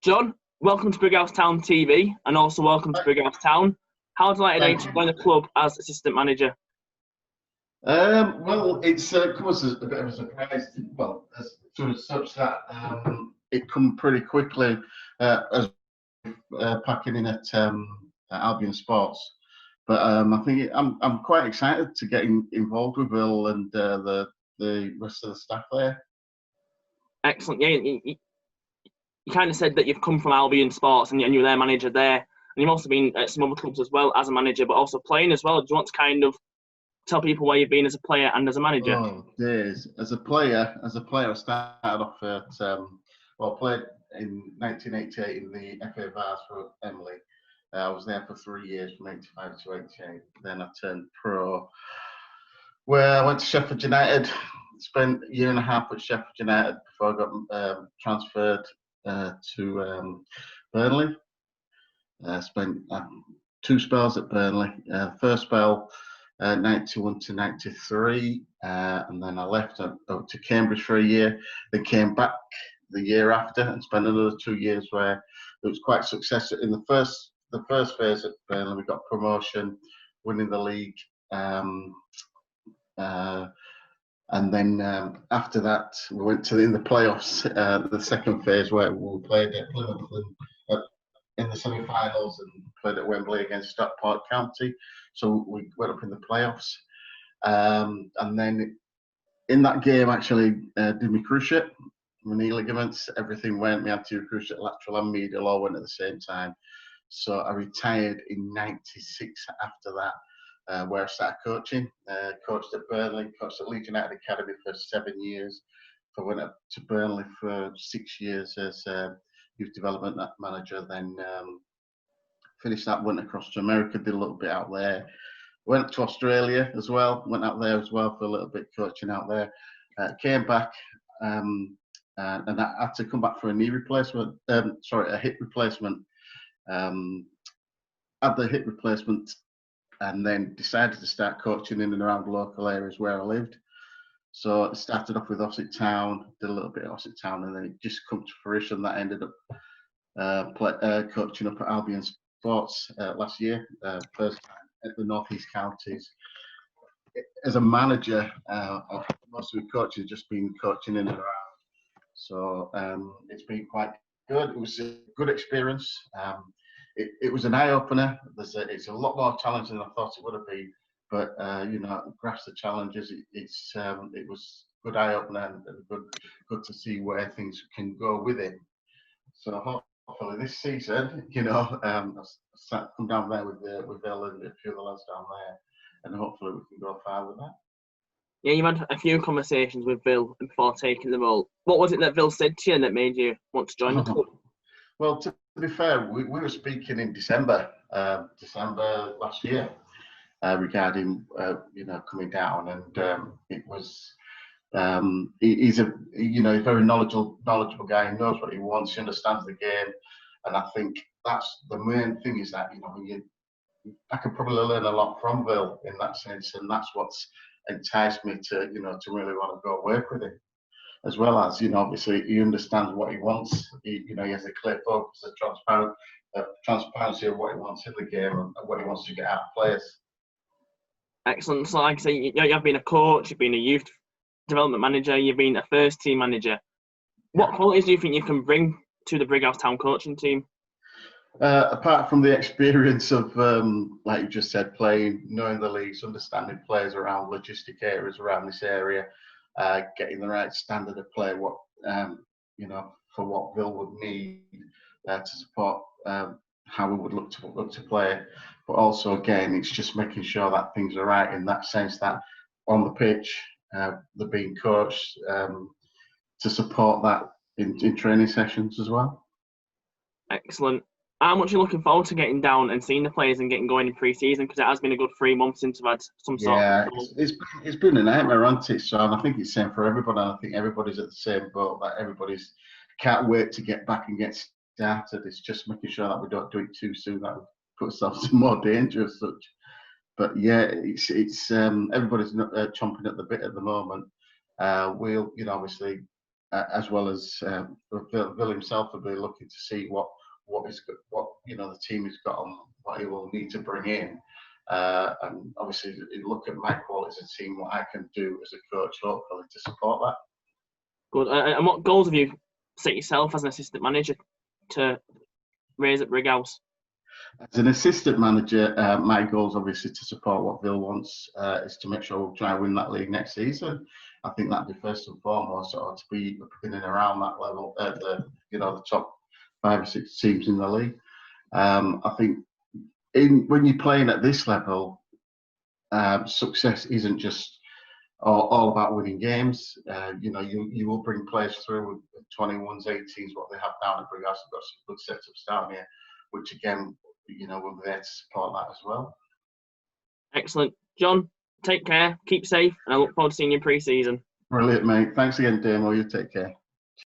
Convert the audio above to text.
John, welcome to Big House Town TV and also welcome to Big House Town. How delighted are you to join the club as assistant manager? Well, it's come as a bit of a surprise. Well, as such that it come pretty quickly as packing in at Albion Sports. But I think I'm quite excited to get involved with Will and the rest of the staff there. Excellent. Yeah, you kind of said that you've come from Albion Sports and you're their manager there, and you've also been at some other clubs as well as a manager, but also playing as well. Do you want to kind of tell people where you've been as a player and as a manager? Oh, days. As a player, I started off at played in 1988 in the FA Vars for Emily. I was there for 3 years, from 85 to 88. Then I turned pro, where I went to Sheffield United. Spent a year and a half at Sheffield United before I got transferred to Burnley. Spent 2 spells at Burnley. First spell, 91 to 93, and then I left out to Cambridge for a year. Then came back the year after and spent another 2 years where it was quite successful. In the first phase at Burnley, we got promotion, winning the league. And then after that, we went to in the playoffs, the second phase where we played at Plymouth in the semi-finals and played at Wembley against Stockport County. So we went up in the playoffs. And then in that game, actually, did my cruciate, my knee ligaments, everything went. My anterior cruciate, lateral and medial all went at the same time. So I retired in 96 after that, where I started coaching. Coached at Burnley, coached at Leeds United Academy for 7 years. I went up to Burnley for 6 years as youth development manager. Then finished that, went across to America, did a little bit out there. Went to Australia as well, went out there as well for a little bit coaching out there. Came back and I had to come back for a knee replacement, a hip replacement. Had the hip replacement and then decided to start coaching in and around local areas where I lived. So I started off with Ossett Town, did a little bit of Ossett Town, and then it just come to fruition that I ended up coaching up at Albion Sports last year, first time at the North East Counties. As a manager, most of the coaching has just been coaching in and around. So it's been quite good. It was a good experience. It was an eye-opener. It's a lot more challenging than I thought it would have been. But grasp the challenges. It was a good eye-opener and good to see where things can go with it. So hopefully this season, I'll come down there with Bill and a few of the lads down there, and hopefully we can go far with that. Yeah, you had a few conversations with Bill before taking the role. What was it that Bill said to you that made you want to join the club? Well, to be fair, we were speaking in December last year regarding coming down, and it was. He's a very knowledgeable guy. He knows what he wants. He understands the game, and I think that's the main thing. Is that I could probably learn a lot from Bill in that sense, and that's what's enticed me to to really want to go work with him. As well as obviously he understands what he wants. He has a clear focus, a transparency of what he wants in the game and what he wants to get out of players. Excellent. So, like I say, you have been a coach, you've been a youth development manager, you've been a first team manager. What qualities do you think you can bring to the Brighouse Town coaching team? Apart from the experience of, like you just said, playing, knowing the leagues, understanding players around logistic areas around this area, getting the right standard of play, what for what Bill would need to support how we would look to play. But also, again, it's just making sure that things are right in that sense that on the pitch, they're being coached to support that in training sessions as well. Excellent. How much are you looking forward to getting down and seeing the players and getting going in pre-season? Because it has been a good 3 months since we've had some sort of... it's been a nightmare, hasn't it? So I think it's the same for everybody. I think everybody's at the same boat. That everybody's can't wait to get back and get started. It's just making sure that we don't do it too soon. That we put ourselves in more danger as such. But yeah, it's everybody's chomping at the bit at the moment. We'll obviously as well as Bill himself will be looking to see what the team has got on, what he will need to bring in. And obviously, look at my qualities and seeing what I can do as a coach locally to support that. Good. And what goals have you set yourself as an assistant manager to raise at Brighouse? As an assistant manager, my goal is obviously to support what Bill wants, is to make sure we'll try and win that league next season. I think that'd be first and foremost, or to be in and around that level, the top 5 or 6 teams in the league. I think when you're playing at this level, success isn't just all about winning games. You will bring players through with 21s, 18s, what they have down at Brighouse. They've got some good setups down here, which again, we'll be there to support that as well. Excellent. John, take care, keep safe, and I look forward to seeing you pre-season. Brilliant, mate. Thanks again, Damo. You take care.